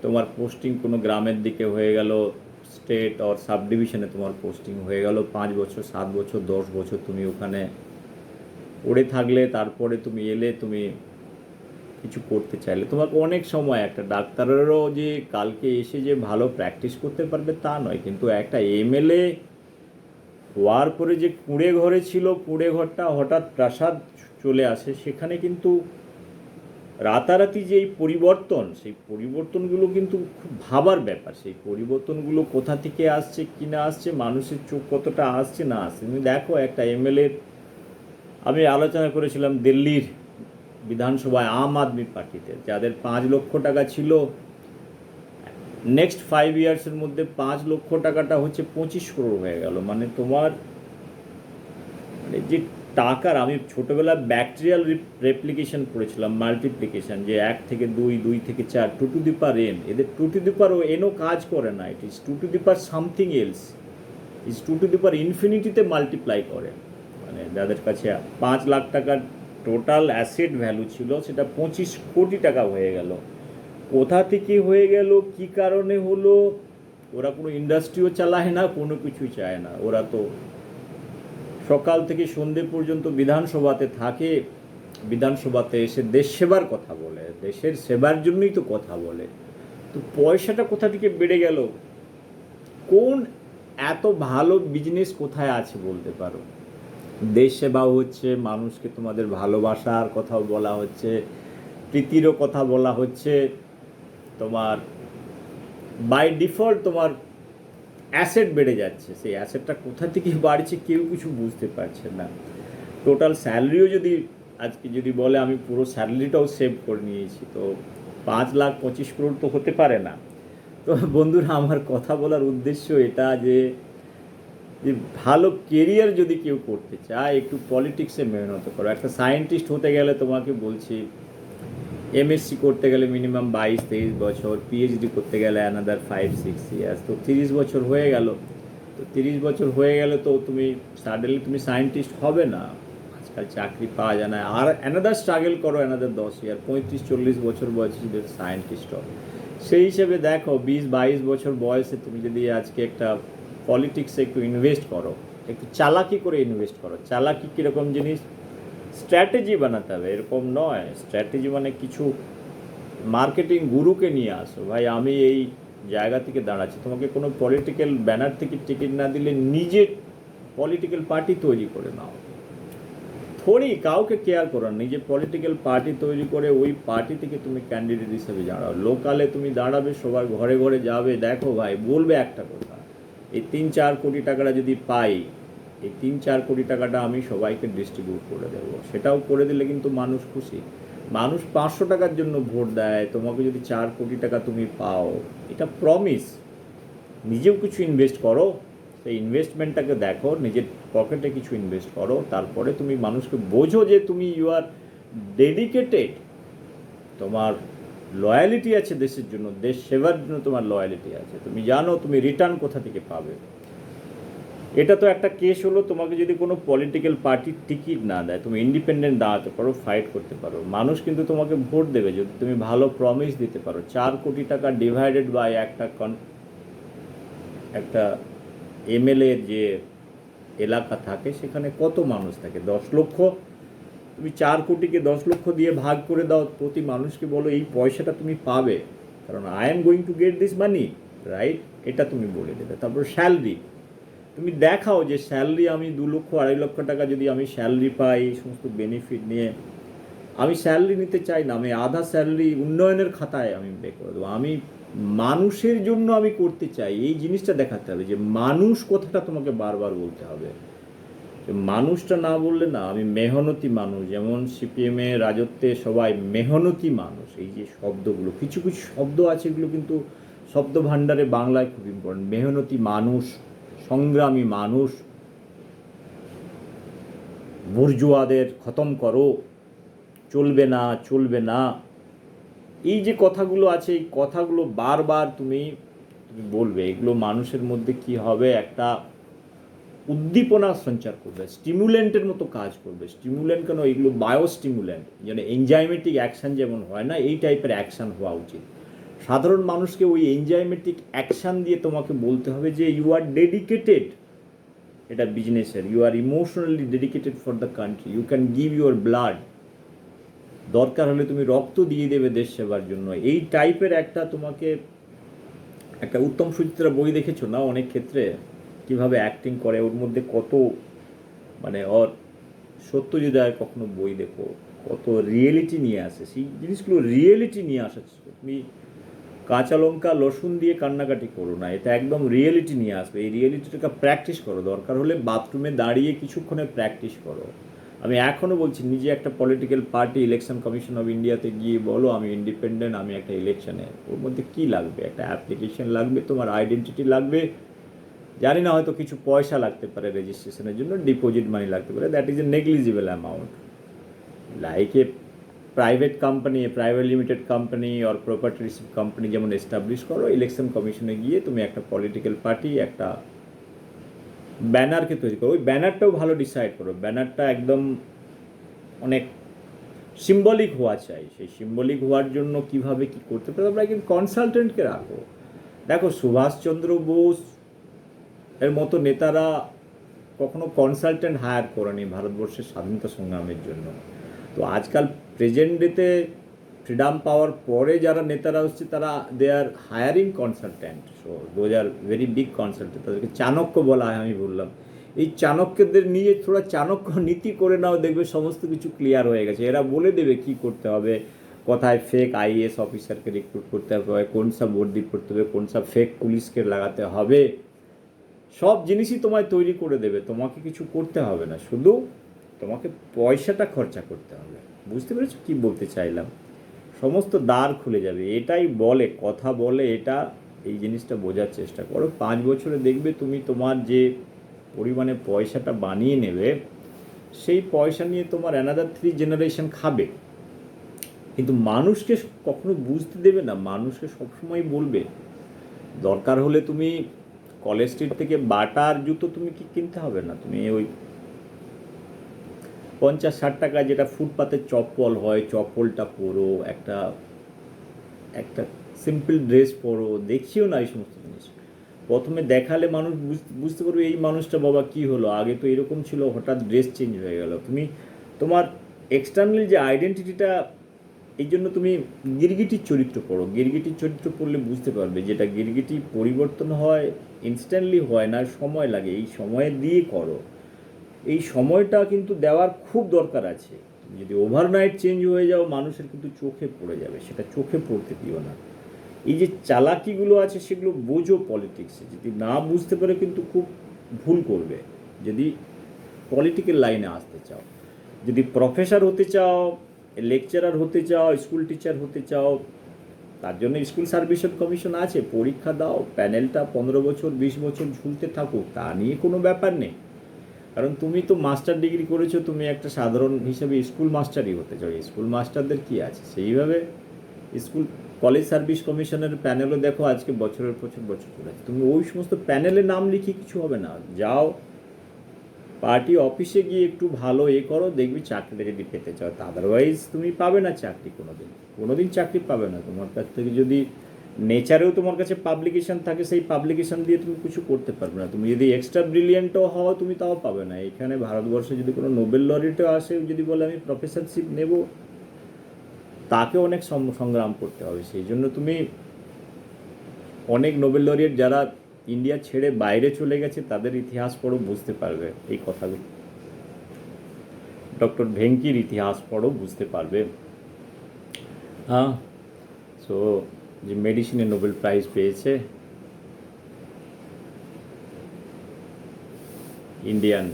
S1: তোমার পোস্টিং কোনো গ্রামের দিকে হয়ে গেল, স্টেট অর সাব ডিভিশনে তোমার পোস্টিং হয়ে গেল, 5 বছর 7 বছর 10 বছর তুমি ওখানে পড়ে থাকলে, তারপরে তুমি এলে, তুমি কিছু করতে চাইলে তোমাকে অনেক সময়, একটা ডাক্তারেরও যে কালকে এসে যে ভালো প্র্যাকটিস করতে পারবে তা নয়, কিন্তু একটা এমএলএ হওয়ার পরে যে কুঁড়ে ঘরে ছিল, কুঁড়ে ঘরটা হঠাৎ প্রাসাদ চলে আসে, সেখানে কিন্তু রাতারাতি যে এই পরিবর্তন, সেই পরিবর্তনগুলো কিন্তু খুব ভাবার ব্যাপার। সেই পরিবর্তনগুলো কোথা থেকে আসছে কি না আসছে, মানুষের চোখ কতটা আসছে না আসছে। তুমি দেখো একটা এমএলএ, আমি আলোচনা করেছিলাম দিল্লির বিধানসভায় আম আদমি পার্টিতে, যাদের 5 লক্ষ টাকা ছিল, নেক্সট 5 ইয়ার্সের মধ্যে 5 লক্ষ টাকাটা হচ্ছে 25 করোড় হয়ে গেল। মানে তোমার, মানে যে টাকার, আমি ছোটোবেলায় ব্যাকটেরিয়াল রেপ্লিকেশন পড়েছিলাম, মাল্টিপ্লিকেশন, যে 1 থেকে 2, 2 থেকে 4, 2 টু দি পাওয়ার n, এদের 2 টু দি পাওয়ার nও কাজ করে না, it is 2 to the power something else, is 2 to the power ইনফিনিটিতে মাল্টিপ্লাই করে। মানে যাদের কাছে 5 লাখ টাকার টোটাল অ্যাসেট ভ্যালু ছিল, সেটা 25 কোটি টাকা হয়ে গেল। কোথা থেকে হয়ে গেল, কি কারণে হলো, ওরা কোনো ইন্ডাস্ট্রিও চালায় না, কোনো কিছুই চায় না, ওরা তো সকাল থেকে সন্ধে পর্যন্ত বিধানসভাতে থাকে, বিধানসভাতে এসে দেশ সেবার কথা বলে, দেশের সেবার জন্যই তো কথা বলে। তো পয়সাটা কোথা থেকে বেড়ে গেল, কোন এত ভালো বিজনেস কোথায় আছে বলতে পারো? দেশ সেবা হচ্ছে, মানুষকে তোমাদের ভালোবাসার কথাও বলা হচ্ছে, প্রীতিরও কথা বলা হচ্ছে, তোমার বাই ডিফল্ট তোমার অ্যাসেট বেড়ে যাচ্ছে, সেই অ্যাসেটটা কোথা থেকে বাড়ছে কেউ কিছু বুঝতে পারছে না। টোটাল স্যালারিও যদি আজকে যদি বলে আমি পুরো স্যালারিটাও সেভ করে নিয়েছি, তো 5,25,00,000 করোড় তো হতে পারে না। তো বন্ধুরা, আমার কথা বলার উদ্দেশ্য এটা যে যে ভালো কেরিয়ার যদি কেউ করতে চায়, একটু পলিটিক্সে মেহনত করো। একটা সায়েন্টিস্ট হতে গেলে তোমাকে বলছি, এমএসসি করতে গেলে মিনিমাম 22-23 বছর, পিএইচডি করতে গেলে অ্যানাদার 5-6 ইয়ার্স, তো 30 বছর হয়ে গেল। তো 30 বছর হয়ে গেলে তো তুমি সাডেনলি তুমি সায়েন্টিস্ট হবে না, আজকাল চাকরি পাওয়া যায় না, আর অ্যানাদার স্ট্রাগল করো, অ্যানাদার 10 ইয়ার, 35-40 বছর বয়সে যদি সায়েন্টিস্ট হও। সেই হিসেবে দেখো 20-22 বছর বয়সে তুমি যদি আজকে একটা পলিটিক্সে একটু ইনভেস্ট করো, একটু চালাকি করে ইনভেস্ট করো। চালাকি কীরকম জিনিস, স্ট্র্যাটেজি বানাতে হবে, এরকম নয়। স্ট্র্যাটেজি মানে কিছু মার্কেটিং গুরুকে নিয়ে আসো, ভাই আমি এই জায়গা থেকে দাঁড়াচ্ছি, তোমাকে কোনো পলিটিক্যাল ব্যানার থেকে টিকিট না দিলে নিজের পলিটিক্যাল পার্টি তৈরি করে নাও, থোড়ি কাউকে কেয়ার করো না, নিজে পলিটিক্যাল পার্টি তৈরি করে ওই পার্টি থেকে তুমি ক্যান্ডিডেট হিসেবে দাঁড়াও। লোকালে তুমি দাঁড়াবে, সবার ঘরে ঘরে যাবে, দেখো ভাই বলবে একটা কথা, এই 3-4 কোটি টাকাটা যদি পাই, এই 3-4 কোটি টাকাটা আমি সবাইকে ডিস্ট্রিবিউট করে দেবো। সেটাও করে দিলে কিন্তু মানুষ খুশি। মানুষ 500 টাকার জন্য ভোট দেয়, তোমাকে যদি 4 কোটি টাকা তুমি পাও, এটা প্রমিস। নিজেও কিছু ইনভেস্ট করো, সেই ইনভেস্টমেন্টটাকে দেখো, নিজের পকেটে কিছু ইনভেস্ট করো, তারপরে তুমি মানুষকে বোঝো যে তুমি ইউ আর ডেডিকেটেড, তোমার লয়ালিটি আছে দেশের জন্য, দেশ সেবার জন্য তোমার লয়ালিটি আছে, তুমি জানো তুমি রিটার্ন কোথা থেকে পাবে। এটা তো একটা কেস হলো, তোমাকে যদি কোনো পলিটিক্যাল পার্টির টিকিট না দেয়, তুমি ইন্ডিপেন্ডেন্ট দাঁড়াতে পারো, ফাইট করতে পারো, মানুষ কিন্তু তোমাকে ভোট দেবে যদি তুমি ভালো প্রমিস দিতে পারো। 4 কোটি টাকা ডিভাইডেড বাই একটা এমএলএ যে এলাকা থাকে, সেখানে কত মানুষ থাকে, 10 লক্ষ, তুমি 4 কোটিকে 10 লক্ষ দিয়ে ভাগ করে দাও, প্রতি মানুষকে বলো এই পয়সাটা তুমি পাবে, কারণ I am going to get this money, right? এটা তুমি বলে দেবে। তারপর স্যালারি তুমি দেখাও যে স্যালারি আমি 2 লক্ষ 2.5 লক্ষ টাকা যদি আমি স্যালারি পাই, এই সমস্ত বেনিফিট নিয়ে আমি স্যালারি নিতে চাই না, আমি আধা স্যালারি উন্নয়নের খাতায় আমি বে করে দেবো, আমি মানুষের জন্য আমি করতে চাই, এই জিনিসটা দেখাতে হবে। যে মানুষ কথাটা তোমাকে বারবার বলতে হবে, যে মানুষটা না বললে না, আমি মেহনতি মানুষ, যেমন সিপিএমের রাজত্বে সবাই মেহনতি মানুষ, এই যে শব্দগুলো, কিছু কিছু শব্দ আছে এগুলো কিন্তু শব্দ ভাণ্ডারে বাংলায় খুব ইম্পর্টেন্ট। মেহনতি মানুষ, সংগ্রামী মানুষ, বুর্জুয়াদের খতম করো, চলবে না চলবে না, এই যে কথাগুলো আছে, এই কথাগুলো বারবার তুমি তুমি বলবে। এগুলো মানুষের মধ্যে কি হবে, একটা উদ্দীপনা সঞ্চার করবে, স্টিমুলেন্টের মতো কাজ করবে। স্টিমুলেন্ট কেন, এগুলো বায়ো স্টিমুলেন্ট, যেন এনজাইমেটিক অ্যাকশান যেমন হয় না, এই টাইপের অ্যাকশান হওয়া উচিত। সাধারণ মানুষকে ওই এনজাইমেটিক অ্যাকশান দিয়ে তোমাকে বলতে হবে যে ইউ আর ডেডিকেটেড, এটা বিজনেসের, you are emotionally dedicated for the country, you can give your blood, দরকার হলে তুমি রক্ত দিয়ে দেবে দেশ সেবার জন্য। এই টাইপের একটা তোমাকে, একটা উত্তম সুচিত্রা বই দেখেছো না অনেক ক্ষেত্রে কিভাবে অ্যাক্টিং করে, ওর মধ্যে কত মানে ওর সত্যজিৎ রায়ের কখনো বই দেখো, কত রিয়েলিটি নিয়ে আসে, সেই জিনিসগুলো রিয়েলিটি নিয়ে আসা। তুমি কাঁচা লঙ্কা রসুন দিয়ে কান্নাকাটি করো না, এটা একদম রিয়েলিটি নিয়ে আসবে। এই রিয়েলিটিটাকে প্র্যাকটিস করো, দরকার হলে বাথরুমে দাঁড়িয়ে কিছুক্ষণে প্র্যাকটিস করো। আমি এখনও বলছি, নিজে একটা political party election commission of ইন্ডিয়াতে গিয়ে বলো আমি ইন্ডিপেন্ডেন্ট, আমি একটা ইলেকশনে, ওর মধ্যে কী লাগবে, একটা অ্যাপ্লিকেশন লাগবে, তোমার আইডেন্টিটি লাগবে, জানি না হয়তো কিছু পয়সা লাগতে পারে রেজিস্ট্রেশনের জন্য, ডিপোজিট মানি লাগতে পারে, that is a negligible amount. Like a private company, private limited company or property receive company যেমন এস্টাবলিশ করো, ইলেকশন কমিশনে গিয়ে তুমি একটা পলিটিক্যাল পার্টি, একটা ব্যানারকে তৈরি করো, ওই ব্যানারটাও ভালো ডিসাইড করো, ব্যানারটা একদম অনেক সিম্বলিক হওয়া চাই। সেই সিম্বলিক হওয়ার জন্য কিভাবে কি করতে পারে, তোমরা একজন কনসালটেন্টকে রাখো। দেখো সুভাষচন্দ্র বোস এর মতো নেতারা কখনো কনসালটেন্ট হায়ার করেনি ভারতবর্ষের স্বাধীনতা সংগ্রামের জন্য। তো আজকাল প্রেজেন্ট ডেতে ফ্রিডম পাওয়ার পরে যারা নেতারা হচ্ছে, তারা they are hiring consultant, so those are very big consultant, তাদেরকে চাণক্য বলা হয়, আমি বললাম। এই চাণক্যদের নিয়ে থোড়া চাণক্য নীতি করে নাও, দেখবে সমস্ত কিছু ক্লিয়ার হয়ে গেছে। এরা বলে দেবে কি করতে হবে, কোথায় ফেক আইএএস অফিসারকে রিক্রুট করতে হবে, কোন সব বর্দি করতে হবে, কোন সব ফেক পুলিশকে লাগাতে হবে, সব জিনিসই তোমায় তৈরি করে দেবে, তোমাকে কিছু করতে হবে না, শুধু তোমাকে পয়সাটা খরচা করতে হবে। বুঝতে পেরেছো কি বলতে চাইলাম? সমস্ত দ্বার খুলে যাবে, এটাই বলে, কথা বলে এটা, এই জিনিসটা বোঝার চেষ্টা করো। 5 বছরে দেখবে তুমি তোমার যে পরিমাণে পয়সাটা বানিয়ে নেবে, সেই পয়সা নিয়ে তোমার অ্যানাদার 3 জেনারেশন খাবে। কিন্তু মানুষকে কখনো বুঝতে দেবে না, মানুষকে সবসময় বলবে, দরকার হলে তুমি কলেজ স্ট্রিট থেকে বাটার জুতো তুমি কি কিনতে হবে না, তুমি ওই 50-60 টাকা যেটা ফুটপাতের চপ্পল হয়, চপ্পলটা পরো, একটা একটা সিম্পল ড্রেস পরো, দেখিও না এই সমস্ত জিনিস। প্রথমে দেখালে মানুষ বুঝতে পারবে এই মানুষটা বাবা কি হলো, আগে তো এরকম ছিল, হঠাৎ ড্রেস চেঞ্জ হয়ে গেল। তুমি তোমার এক্সটার্নাল যে আইডেন্টিটিটা, এই জন্য তুমি গিরগিটির চরিত্র পড়ো, গিরগিটির চরিত্র পড়লে বুঝতে পারবে যেটা গিরগিটি পরিবর্তন হয়, ইনস্ট্যান্টলি হয় না, সময় লাগে, এই সময় দিয়ে করো। এই সময়টা কিন্তু দেওয়ার খুব দরকার আছে। যদি ওভারনাইট চেঞ্জ হয়ে যাও, মানুষের কিন্তু চোখে পড়ে যাবে, সেটা চোখে পড়তে দিও না। এই যে চালাকিগুলো আছে সেগুলো বোঝো পলিটিক্সে, যদি না বুঝতে পারে কিন্তু খুব ভুল করবে। যদি পলিটিক্যাল লাইনে আসতে চাও, যদি প্রফেসর হতে চাও, লেকচারার হতে চাও, স্কুল টিচার হতে চাও, তার জন্য স্কুল সার্ভিস কমিশন আছে, পরীক্ষা দাও, প্যানেলটা 15 বছর 20 বছর ঝুলতে থাকুক, তা নিয়ে কোনো ব্যাপার নেই। কারণ তুমি তো মাস্টার ডিগ্রি করেছো, তুমি একটা সাধারণ হিসেবে স্কুল মাস্টারই হতে চাও। স্কুল মাস্টারদের কি আছে, সেইভাবে স্কুল কলেজ সার্ভিস কমিশনের প্যানেলও দেখো আজকে বছরের বছর চলে আছে। তুমি ওই সমস্ত প্যানেলে নাম লিখে কিছু হবে না, যাও পার্টি অফিসে গিয়ে একটু ভালো করো, দেখবি চাকরিটা যদি পেতে চাও। তা আদারওয়াইজ তুমি পাবে না চাকরি, কোনোদিন চাকরি পাবে না। তোমার কাছ থেকে যদি নেচারেও তোমার কাছে পাবলিকেশন থাকে, সেই পাবলিকেশন দিয়ে তুমি কিছু করতে পারবে না। তুমি যদি এক্সট্রা ব্রিলিয়েন্টও হও তুমি তাও পাবে না। এখানে ভারতবর্ষে যদি কোনো নোবেল লরিটও আসে, যদি বলে আমি প্রফেসরশিপ নেব, তাকে অনেক সংগ্রাম করতে হবে। সেই জন্য তুমি অনেক নোবেল লরিয়েট যারা ইন্ডিয়া ছেড়ে বাইরে চলে গেছে তাদের ইতিহাস পড়ো, বুঝতে পারবে এই কথাগুলো। ডক্টর ভেঙ্কির ইতিহাস পড়ো, বুঝতে পারবে। হ্যাঁ, সো যে মেডিসিনে নোবেল প্রাইজ পেয়েছে ইন্ডিয়ান।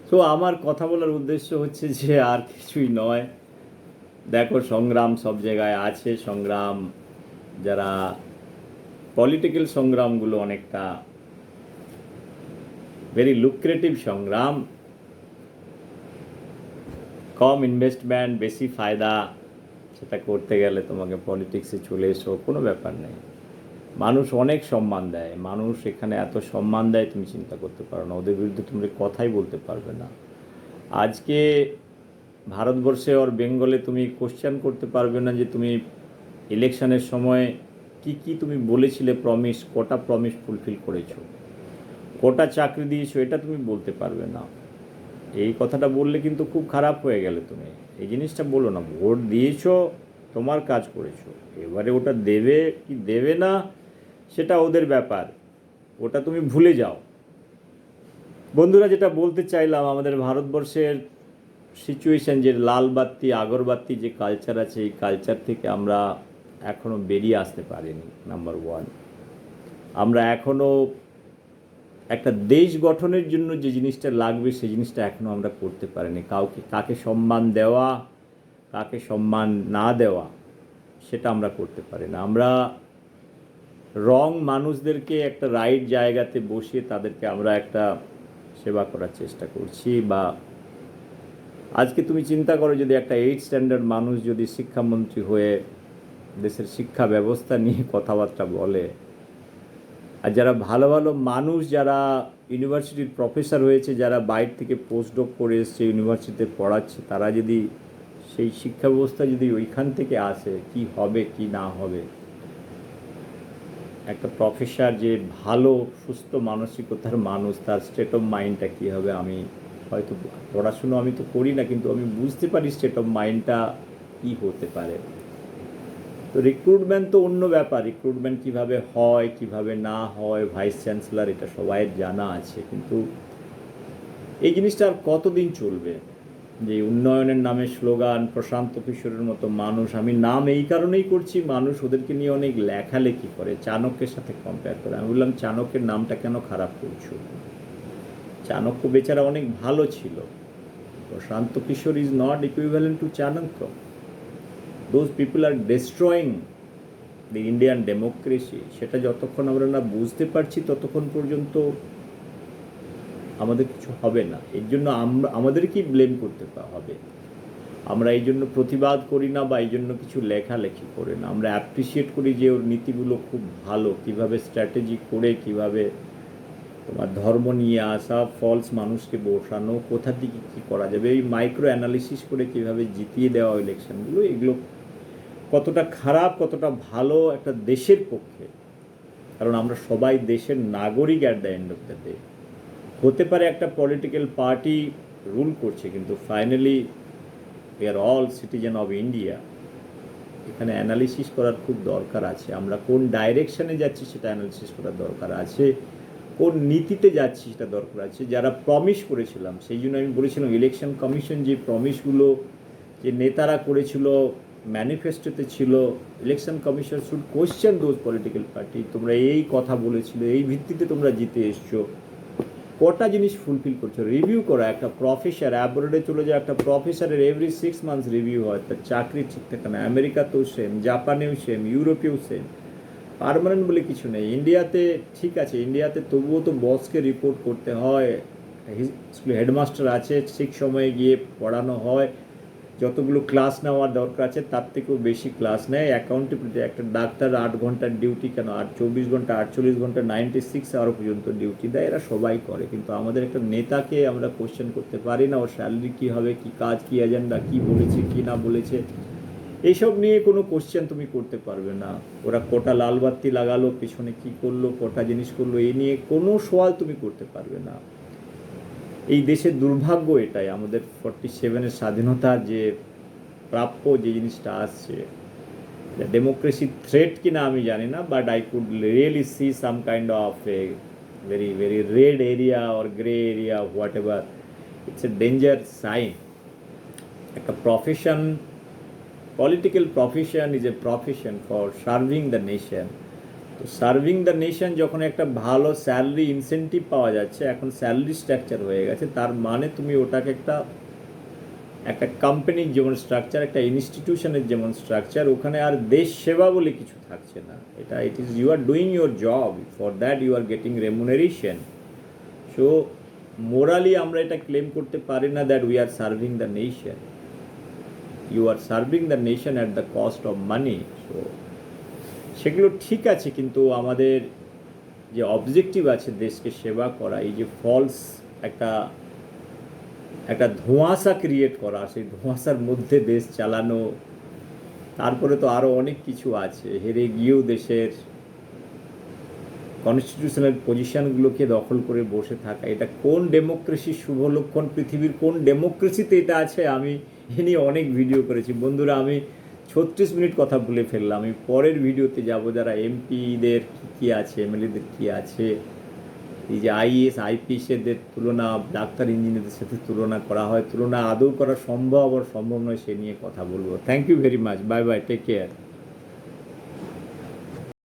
S1: সো আমার কথা বলার উদ্দেশ্য হচ্ছে যে আর কিছুই নয়। দেখো, সংগ্রাম সব জায়গায় আছে। সংগ্রাম, যারা পলিটিক্যাল সংগ্রামগুলো অনেকটা ভেরি লুক্রেটিভ সংগ্রাম, কম ইনভেস্টমেন্ট বেশি ফায়দা, সেটা করতে গেলে তোমাকে পলিটিক্সে চলে এসো, কোনো ব্যাপার নেই। মানুষ অনেক সম্মান দেয়, মানুষ এখানে এত সম্মান দেয় তুমি চিন্তা করতে পারো না। ওদের বিরুদ্ধে তুমি কথাই বলতে পারবে না। আজকে ভারতবর্ষে আর বেঙ্গলে তুমি কোশ্চেন করতে পারবে না যে তুমি ইলেকশনের সময় কি কি তুমি বলেছিলে প্রমিস, কটা প্রমিস ফুলফিল করেছো, কটা চাকরি দিয়েছো, এটা তুমি বলতে পারবে না। এই কথাটা বললে কিন্তু খুব খারাপ হয়ে গেলে। তুমি এই জিনিসটা বলো না। ভোট দিয়েছো, তোমার কাজ করেছো, এবারে ওটা দেবে কি দেবে না সেটা ওদের ব্যাপার, ওটা তুমি ভুলে যাও। বন্ধুরা, যেটা বলতে চাইলাম, আমাদের ভারতবর্ষের সিচুয়েশান, যে লাল বাত্তি আগরবাতি যে কালচার আছে, এই কালচার থেকে আমরা এখনও বেরিয়ে আসতে পারিনি। নাম্বার ওয়ান, আমরা এখনও একটা দেশ গঠনের জন্য যে জিনিসটা লাগবে সেই জিনিসটা এখনও আমরা করতে পারিনি। কাকে সম্মান দেওয়া, কাকে সম্মান না দেওয়া, সেটা আমরা করতে পারি না। আমরা রং মানুষদেরকে একটা রাইট জায়গাতে বসিয়ে তাদেরকে আমরা একটা সেবা করার চেষ্টা করছি। বা আজকে তুমি চিন্তা করো, যদি একটা 8 স্ট্যান্ডার্ড মানুষ যদি শিক্ষামন্ত্রী হয়ে দেশের শিক্ষা ব্যবস্থা নিয়ে কথাবার্তা বলে, আর যারা ভালো ভালো মানুষ, যারা ইউনিভার্সিটির প্রফেসর হয়েছে, যারা বাইরে থেকে পোস্টডক করে এসছে, ইউনিভার্সিটিতে পড়াচ্ছে, তারা যদি সেই শিক্ষা ব্যবস্থা যদি ওইখান থেকে আসে, কি হবে কি না হবে। একটা প্রফেসর যে ভালো সুস্থ মানসিকতার মানুষ, তার স্টেট অফ মাইন্ডটা কী হবে। আমি হয়তো পড়াশুনো আমি তো করি না, কিন্তু আমি বুঝতে পারি স্টেট অফ মাইন্ডটা কী হতে পারে। তো রিক্রুটমেন্ট তো অন্য ব্যাপার, রিক্রুটমেন্ট কীভাবে হয় কীভাবে না হয়, ভাইস চ্যান্সেলর, এটা সবাইয়ের জানা আছে। কিন্তু এই জিনিসটা আর কতদিন চলবে? যে উন্নয়নের নামে স্লোগান, প্রশান্ত কিশোরের মতো মানুষ, আমি নাম এই কারণেই করছি, মানুষ ওদেরকে নিয়ে অনেক লেখালেখি করে, চাণক্যের সাথে কম্পেয়ার করে। আমি বললাম, চাণক্যের নামটা কেন খারাপ করছো? চাণক্য বেচারা অনেক ভালো ছিল। Prashant Kishor is not equivalent to Chanakya. Those people are destroying the Indian democracy. সেটা যতক্ষণ আমরা না বুঝতে পারছি ততক্ষণ পর্যন্ত আমাদের কিছু হবে না। এর জন্য আমাদেরকেই ব্লেম করতে হবে। আমরা এই জন্য প্রতিবাদ করি না বা এই জন্য কিছু লেখালেখি করি না। আমরা অ্যাপ্রিসিয়েট করি যে ওর নীতিগুলো খুব ভালো, কিভাবে স্ট্র্যাটেজি করে, কিভাবে তোমার ধর্ম নিয়ে আসা, ফলস মানুষকে বসানো, কোথা থেকে কী করা যাবে, এই মাইক্রো অ্যানালিসিস করে কিভাবে জিতিয়ে দেওয়া ইলেকশনগুলো, এগুলো কতটা খারাপ কতটা ভালো একটা দেশের পক্ষে। কারণ আমরা সবাই দেশের নাগরিক at the end of the day. হতে পারে একটা পলিটিক্যাল পার্টি রুল করছে, কিন্তু finally we are all citizen of India. এখানে অ্যানালিসিস করার খুব দরকার আছে। আমরা কোন ডাইরেকশানে যাচ্ছি সেটা অ্যানালিসিস করার দরকার আছে, কোন নীতিতে যাচ্ছি সেটা দরকার আছে। যারা প্রমিস করেছিলাম, সেই জন্য আমি বলেছিলাম ইলেকশন কমিশন যে প্রমিসগুলো যে নেতারা করেছিল, ম্যানিফেস্টোতে ছিল, election commission should question those political party. তোমরা এই কথা বলেছিল, এই ভিত্তিতে তোমরা জিতে এসছো, কটা জিনিস ফুলফিল করছো, রিভিউ করা। একটা প্রফেসর অ্যাব্রোডে চলে যায়, একটা প্রফেসরের এভরি 6 মান্থস রিভিউ হয়, তার চাকরি ঠিক থাকে না। আমেরিকাতেও সেম, জাপানেও সেম, ইউরোপেও সেম। পার্মানেন্ট বলে কিছু নেই। ইন্ডিয়াতে ঠিক আছে, ইন্ডিয়াতে তবুও তো বসকে রিপোর্ট করতে হয়। স্কুলে হেডমাস্টার আছে, ঠিক সময়ে গিয়ে পড়ানো হয়, যতগুলো ক্লাস নেওয়ার দরকার আছে তার থেকেও বেশি ক্লাস নেয়। অ্যাকাউন্টেবিলিটি, একটা ডাক্তার 8 ঘন্টার ডিউটি কেন, 24 ঘন্টা 48 ঘন্টা 96 আওয়ার পর্যন্ত ডিউটি দেয়, এরা সবাই করে। কিন্তু আমাদের একটা নেতাকে আমরা কোশ্চেন করতে পারি না, ওর স্যালারি কী হবে, কী কাজ, কী এজেন্ডা, কী বলেছে কী না বলেছে, এইসব নিয়ে কোনো কোশ্চেন তুমি করতে পারবে না। ওরা কটা লাল বাতি লাগালো, পিছনে কি করলো, কটা জিনিস করলো, এই নিয়ে কোনো সওয়াল তুমি করতে পারবে না। এই দেশের দুর্ভাগ্য এটাই, আমাদের 47-এর স্বাধীনতার যে প্রাপ্য যে জিনিসটা আসছে, ডেমোক্রেসি থ্রেট কিনা আমি জানি না, but I could really see some kind of a very very red area or grey area, whatever. It's a danger sign. একটা profession, political profession is a profession for serving the nation. তো serving the nation যখন একটা ভালো salary incentive পাওয়া যাচ্ছে, এখন salary structure হয়ে গেছে, তার মানে তুমি ওটাকে একটা একটা কোম্পানির যেমন স্ট্রাকচার, একটা ইনস্টিটিউশনের যেমন স্ট্রাকচার, ওখানে আর দেশ সেবা বলে কিছু থাকছে না। এটা it is you are doing your job, for that you are getting remuneration. So morally আমরা এটা ক্লেম করতে পারি না that we are serving the nation. You are serving the nation at the cost of money. So সেগুলো ঠিক আছে, কিন্তু আমাদের যে অবজেক্টিভ আছে দেশকে সেবা করা, এই যে ফলস একটা একটা ধোঁয়াশা ক্রিয়েট করা, সেই ধোঁয়াশার মধ্যে দেশ চালানো, তারপরে তো আরও অনেক কিছু আছে, হেরে গিয়েও দেশের কনস্টিটিউশনাল পজিশনগুলোকে দখল করে বসে থাকা, এটা কোন ডেমোক্রেসির শুভ লক্ষণ? পৃথিবীর কোন ডেমোক্রেসিতে এটা আছে? আমি এ নিয়ে অনেক ভিডিও করেছি বন্ধুরা, আমি 36 মিনিট কথা বলে ফেললাম। আমি পরের ভিডিওতে যাব, যারা এমপিদের কী আছে, এমএলএদের কী আছে, এই যে আইএস আইপিএসেদের তুলনা ডাক্তার ইঞ্জিনিয়ারদের সাথে তুলনা করা হয়, তুলনা আদৌ করা সম্ভব আর সম্ভব নয়, সে নিয়ে কথা বলবো। Thank you very much, bye bye, take care.